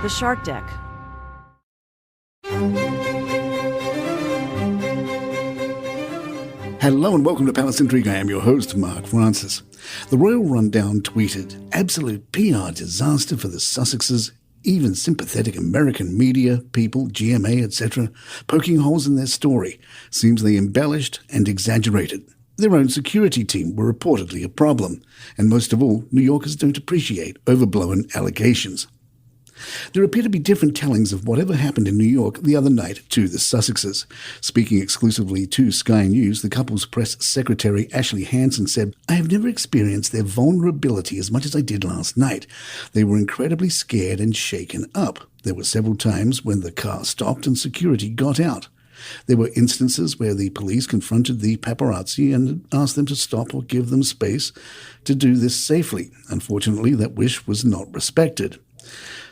The Shark Deck. Hello and welcome to Palace Intrigue. I am your host, Mark Francis. The Royal Rundown tweeted, "Absolute PR disaster for the Sussexes. Even sympathetic American media, people, GMA, etc., poking holes in their story. Seems they embellished and exaggerated. Their own security team were reportedly a problem. And most of all, New Yorkers don't appreciate overblown allegations." There appear to be different tellings of whatever happened in New York the other night to the Sussexes. Speaking exclusively to Sky News, the couple's press secretary Ashley Hansen said, "I have never experienced their vulnerability as much as I did last night. They were incredibly scared and shaken up. There were several times when the car stopped and security got out. There were instances where the police confronted the paparazzi and asked them to stop or give them space to do this safely. Unfortunately, that wish was not respected."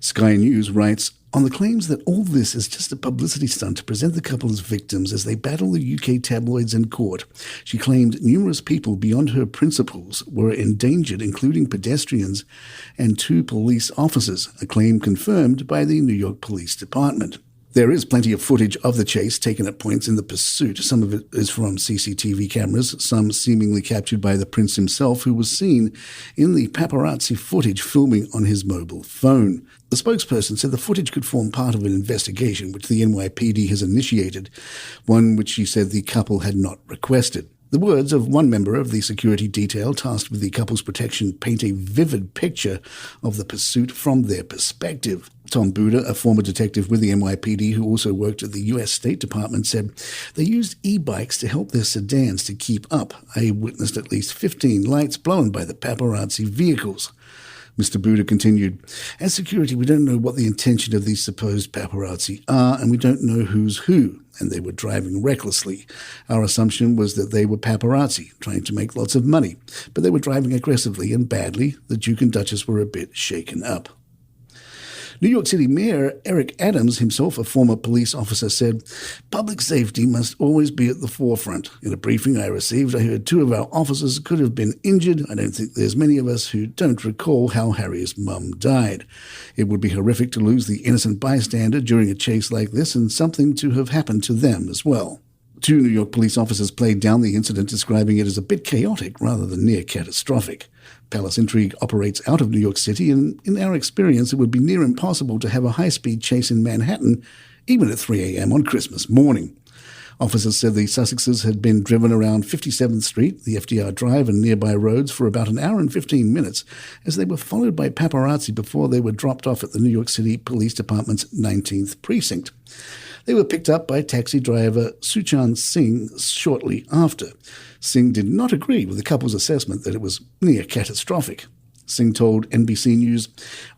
Sky News writes, "On the claims that all this is just a publicity stunt to present the couple as victims as they battle the UK tabloids in court, she claimed numerous people beyond her principles were endangered, including pedestrians and 2 police officers, a claim confirmed by the New York Police Department." There is plenty of footage of the chase taken at points in the pursuit. Some of it is from CCTV cameras, some seemingly captured by the prince himself, who was seen in the paparazzi footage filming on his mobile phone. The spokesperson said the footage could form part of an investigation which the NYPD has initiated, one which she said the couple had not requested. The words of one member of the security detail tasked with the couple's protection paint a vivid picture of the pursuit from their perspective. Tom Buda, a former detective with the NYPD who also worked at the U.S. State Department, said they used e-bikes to help their sedans to keep up. I witnessed at least 15 lights blown by the paparazzi vehicles. Mr. Buda continued, "As security, we don't know what the intention of these supposed paparazzi are, and we don't know who's who, and they were driving recklessly. Our assumption was that they were paparazzi, trying to make lots of money, but they were driving aggressively and badly. The Duke and Duchess were a bit shaken up." New York City Mayor Eric Adams, himself a former police officer, said, "Public safety must always be at the forefront. In a briefing I received, I heard 2 of our officers could have been injured. I don't think there's many of us who don't recall how Harry's mum died. It would be horrific to lose the innocent bystander during a chase like this, and something to have happened to them as well." 2 New York police officers played down the incident, describing it as a bit chaotic rather than near catastrophic. Palace Intrigue operates out of New York City, and in our experience, it would be near impossible to have a high-speed chase in Manhattan, even at 3 a.m. on Christmas morning. Officers said the Sussexes had been driven around 57th Street, the FDR Drive, and nearby roads for about an hour and 15 minutes as they were followed by paparazzi before they were dropped off at the New York City Police Department's 19th Precinct. They were picked up by taxi driver Suchan Singh shortly after. Singh did not agree with the couple's assessment that it was near catastrophic. Singh told NBC News,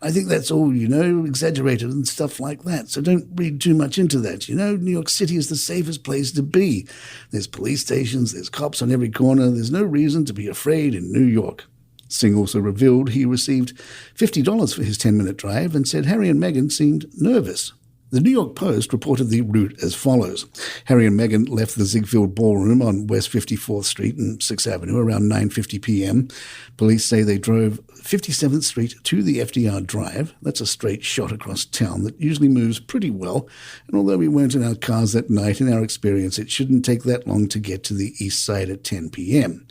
"I think that's all, exaggerated and stuff like that, so don't read too much into that. New York City is the safest place to be. There's police stations, there's cops on every corner, there's no reason to be afraid in New York." Singh also revealed he received $50 for his 10-minute drive and said Harry and Meghan seemed nervous. The New York Post reported the route as follows. Harry and Meghan left the Ziegfeld Ballroom on West 54th Street and 6th Avenue around 9:50 p.m. Police say they drove 57th Street to the FDR Drive. That's a straight shot across town that usually moves pretty well. And although we weren't in our cars that night, in our experience, it shouldn't take that long to get to the east side at 10 p.m.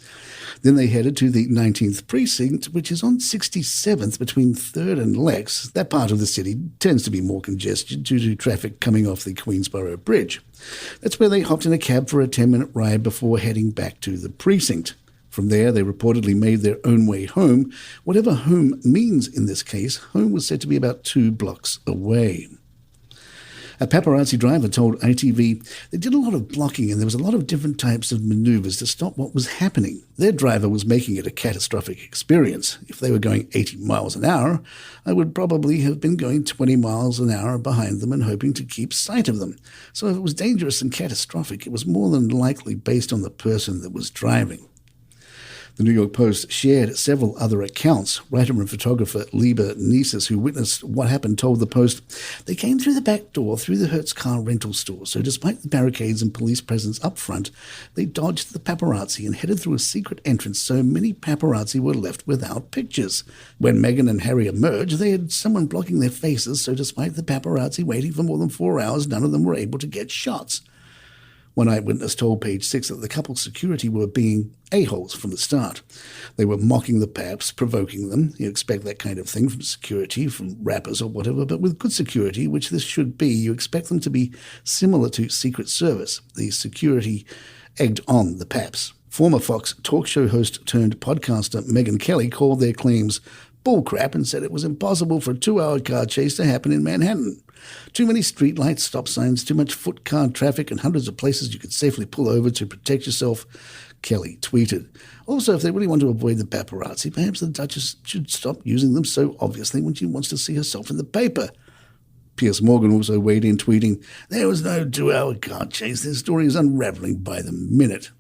Then they headed to the 19th Precinct, which is on 67th between 3rd and Lex. That part of the city tends to be more congested due to traffic coming off the Queensboro Bridge. That's where they hopped in a cab for a 10-minute ride before heading back to the precinct. From there, they reportedly made their own way home. Whatever home means in this case, home was said to be about 2 blocks away. A paparazzi driver told ITV they did a lot of blocking and there was a lot of different types of maneuvers to stop what was happening. Their driver was making it a catastrophic experience. If they were going 80 miles an hour, I would probably have been going 20 miles an hour behind them and hoping to keep sight of them. So if it was dangerous and catastrophic, it was more than likely based on the person that was driving. The New York Post shared several other accounts. Writer and photographer Liebe Nieses, who witnessed what happened, told the Post, "They came through the back door through the Hertz car rental store, so despite the barricades and police presence up front, they dodged the paparazzi and headed through a secret entrance, so many paparazzi were left without pictures. When Meghan and Harry emerged, they had someone blocking their faces, so despite the paparazzi waiting for more than 4 hours, none of them were able to get shots." One eyewitness told Page 6 that the couple's security were being a-holes from the start. They were mocking the paps, provoking them. You expect that kind of thing from security, from rappers or whatever, but with good security, which this should be, you expect them to be similar to Secret Service. The security egged on the paps. Former Fox talk show host turned podcaster Meghan Kelly called their claims bullcrap and said it was impossible for a 2-hour car chase to happen in Manhattan. Too many streetlights, stop signs, too much foot car traffic, and hundreds of places you could safely pull over to protect yourself, Kelly tweeted. Also, if they really want to avoid the paparazzi, perhaps the Duchess should stop using them so obviously when she wants to see herself in the paper. Piers Morgan also weighed in, tweeting, "There was no 2-hour car chase. This story is unraveling by the minute."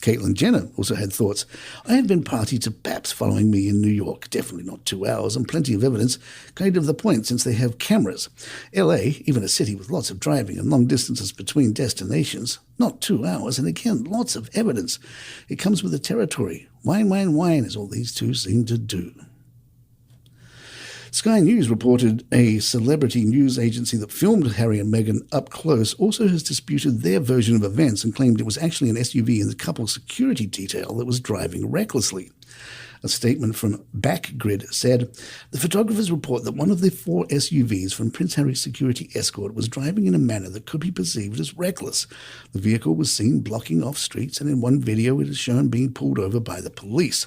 Caitlyn Jenner also had thoughts. "I had been party to paps following me in New York. Definitely not 2 hours, and plenty of evidence. Kind of the point, since they have cameras. LA, even a city with lots of driving and long distances between destinations. Not 2 hours, and again, lots of evidence. It comes with the territory. Wine, wine, wine is all these two seem to do." Sky News reported a celebrity news agency that filmed Harry and Meghan up close also has disputed their version of events and claimed it was actually an SUV in the couple's security detail that was driving recklessly. A statement from Backgrid said, "The photographers report that one of the 4 SUVs from Prince Harry's security escort was driving in a manner that could be perceived as reckless. The vehicle was seen blocking off streets, and in one video it is shown being pulled over by the police.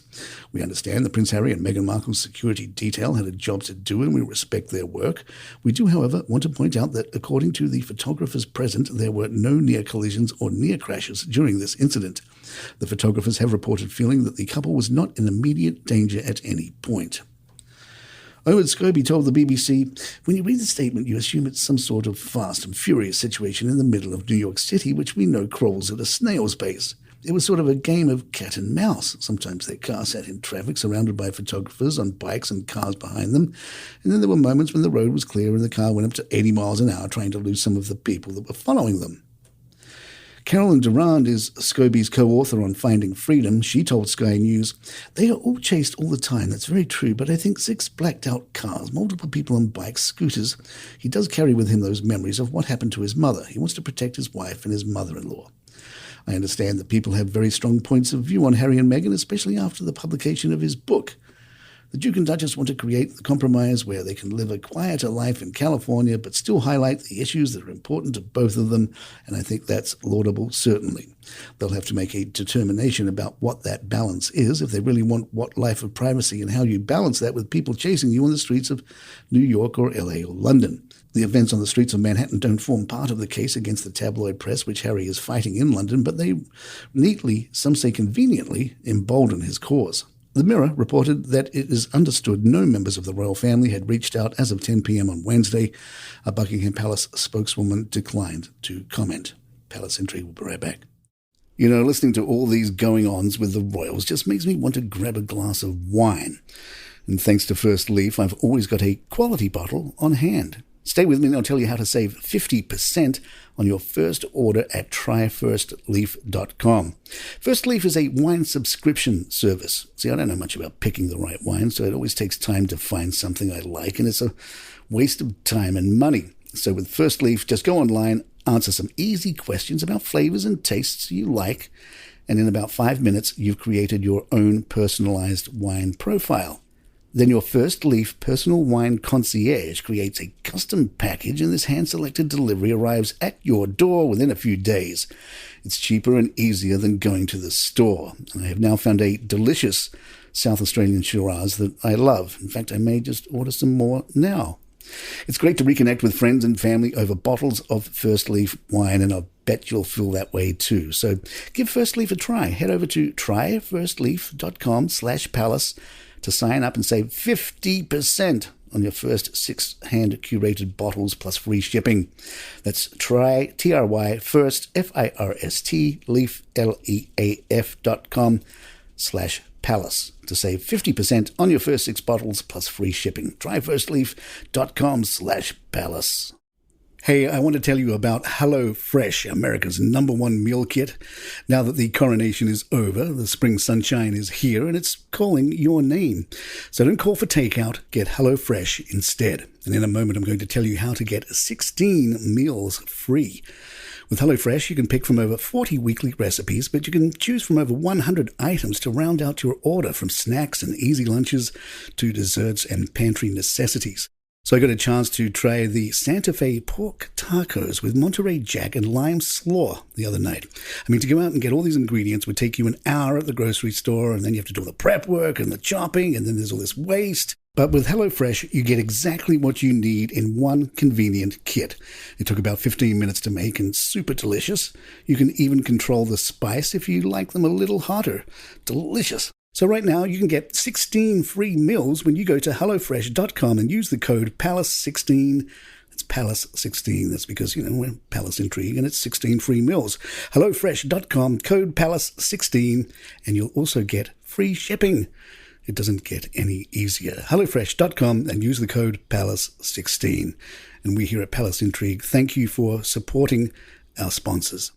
We understand that Prince Harry and Meghan Markle's security detail had a job to do, and we respect their work. We do, however, want to point out that according to the photographers present, there were no near collisions or near crashes during this incident. The photographers have reported feeling that the couple was not in immediate danger at any point." Owen Scobie told the BBC, "When you read the statement, you assume it's some sort of fast and furious situation in the middle of New York City, which we know crawls at a snail's pace. It was sort of a game of cat and mouse. Sometimes their car sat in traffic surrounded by photographers on bikes and cars behind them, and then there were moments when the road was clear and the car went up to 80 miles an hour trying to lose some of the people that were following them." Carolyn Durand is Scobie's co-author on Finding Freedom. She told Sky News, "They are all chased all the time. That's very true, but I think 6 blacked-out cars, multiple people on bikes, scooters. He does carry with him those memories of what happened to his mother. He wants to protect his wife and his mother-in-law. I understand that people have very strong points of view on Harry and Meghan, especially after the publication of his book. The Duke and Duchess want to create the compromise where they can live a quieter life in California but still highlight the issues that are important to both of them, and I think that's laudable, certainly. They'll have to make a determination about what that balance is if they really want what life of privacy and how you balance that with people chasing you on the streets of New York or LA or London. The events on the streets of Manhattan don't form part of the case against the tabloid press, which Harry is fighting in London, but they neatly, some say conveniently, embolden his cause." The Mirror reported that it is understood no members of the royal family had reached out as of 10 p.m. on Wednesday. A Buckingham Palace spokeswoman declined to comment. Palace Intrigue will be right back. You know, listening to all these going-ons with the royals just makes me want to grab a glass of wine. And thanks to First Leaf, I've always got a quality bottle on hand. Stay with me and I'll tell you how to save 50% on your first order at tryfirstleaf.com. First Leaf is a wine subscription service. See, I don't know much about picking the right wine, so it always takes time to find something I like, and it's a waste of time and money. So with First Leaf, just go online, answer some easy questions about flavors and tastes you like, and in about 5 minutes, you've created your own personalized wine profile. Then your First Leaf personal wine concierge creates a custom package, and this hand-selected delivery arrives at your door within a few days. It's cheaper and easier than going to the store. I have now found a delicious South Australian Shiraz that I love. In fact, I may just order some more now. It's great to reconnect with friends and family over bottles of First Leaf wine, and I bet you'll feel that way too. So give First Leaf a try. Head over to tryfirstleaf.com/palace to sign up and save 50% on your first 6 hand-curated bottles plus free shipping. That's try first, FIRST, leaf, LEAF.com/palace. PALACE to save 50% on your first 6 bottles plus free shipping. Tryfirstleaf.com/PALACE. Hey, I want to tell you about HelloFresh, America's #1 meal kit. Now that the coronation is over, the spring sunshine is here, and it's calling your name. So don't call for takeout, get HelloFresh instead. And in a moment, I'm going to tell you how to get 16 meals free. With HelloFresh, you can pick from over 40 weekly recipes, but you can choose from over 100 items to round out your order, from snacks and easy lunches to desserts and pantry necessities. So I got a chance to try the Santa Fe pork tacos with Monterey Jack and lime slaw the other night. I mean, to go out and get all these ingredients would take you an hour at the grocery store, and then you have to do all the prep work and the chopping, and then there's all this waste. But with HelloFresh, you get exactly what you need in one convenient kit. It took about 15 minutes to make and super delicious. You can even control the spice if you like them a little hotter. Delicious. So right now, you can get 16 free meals when you go to HelloFresh.com and use the code PALACE16. It's PALACE16. That's because, we're Palace Intrigue, and it's 16 free meals. HelloFresh.com, code PALACE16, and you'll also get free shipping. It doesn't get any easier. HelloFresh.com and use the code PALACE16. And we here at Palace Intrigue thank you for supporting our sponsors.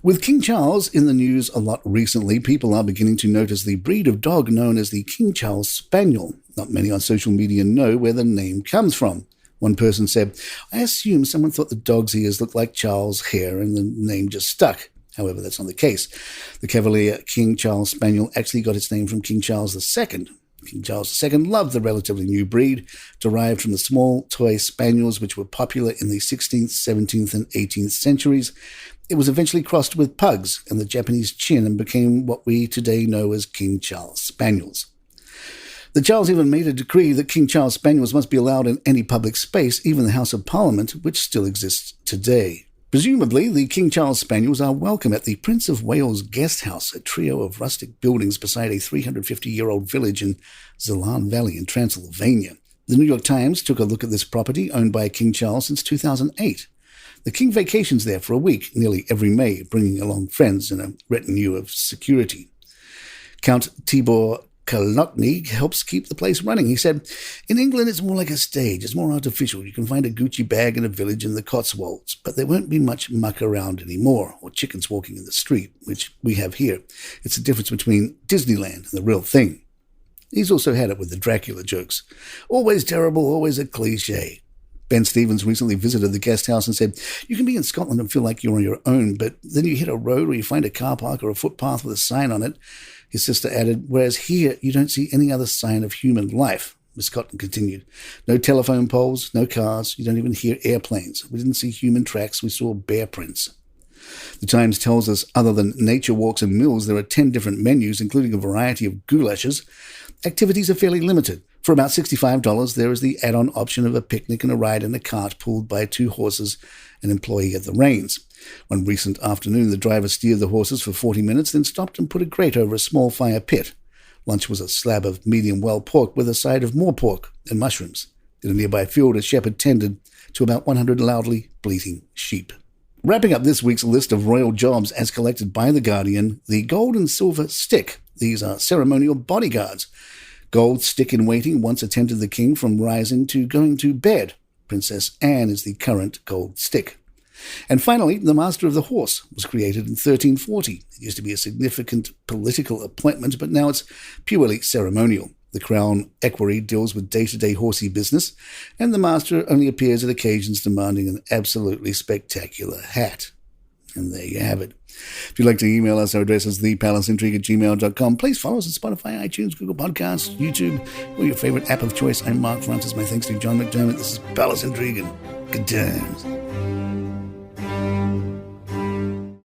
With King Charles in the news a lot recently, people are beginning to notice the breed of dog known as the King Charles Spaniel. Not many on social media know where the name comes from. One person said, "I assume someone thought the dog's ears looked like Charles' hair and the name just stuck." However, that's not the case. The Cavalier King Charles Spaniel actually got its name from King Charles II. King Charles II loved the relatively new breed, derived from the small toy spaniels which were popular in the 16th, 17th, and 18th centuries. It was eventually crossed with pugs and the Japanese chin and became what we today know as King Charles Spaniels. The Charles even made a decree that King Charles Spaniels must be allowed in any public space, even the House of Parliament, which still exists today. Presumably, the King Charles Spaniels are welcome at the Prince of Wales Guest House, a trio of rustic buildings beside a 350-year-old village in Zelan Valley in Transylvania. The New York Times took a look at this property, owned by King Charles since 2008. The king vacations there for a week, nearly every May, bringing along friends and a retinue of security. Count Tibor Kalotny helps keep the place running. He said, "In England, it's more like a stage. It's more artificial. You can find a Gucci bag in a village in the Cotswolds, but there won't be much muck around anymore, or chickens walking in the street, which we have here. It's the difference between Disneyland and the real thing." He's also had it with the Dracula jokes. "Always terrible, always a cliche." Ben Stevens recently visited the guest house and said, "You can be in Scotland and feel like you're on your own, but then you hit a road or you find a car park or a footpath with a sign on it." His sister added, "Whereas here, you don't see any other sign of human life." Miss Cotton continued, "No telephone poles, no cars, you don't even hear airplanes. We didn't see human tracks, we saw bear prints." The Times tells us other than nature walks and meals, there are 10 different menus, including a variety of goulashes. Activities are fairly limited. For about $65, there is the add-on option of a picnic and a ride in a cart pulled by 2 horses, an employee at the reins. One recent afternoon, the driver steered the horses for 40 minutes, then stopped and put a grate over a small fire pit. Lunch was a slab of medium well pork with a side of more pork and mushrooms. In a nearby field, a shepherd tended to about 100 loudly bleating sheep. Wrapping up this week's list of royal jobs as collected by The Guardian, the gold and silver stick. These are ceremonial bodyguards. Gold stick in waiting once attended the king from rising to going to bed. Princess Anne is the current gold stick. And finally, the Master of the Horse was created in 1340. It used to be a significant political appointment, but now it's purely ceremonial. The Crown Equerry deals with day-to-day horsey business, and the Master only appears at occasions demanding an absolutely spectacular hat. And there you have it. If you'd like to email us, our address is thepalaceintrigue@gmail.com. Please follow us on Spotify, iTunes, Google Podcasts, YouTube, or your favorite app of choice. I'm Mark Francis. My thanks to John McDermott. This is Palace Intrigue, and good times.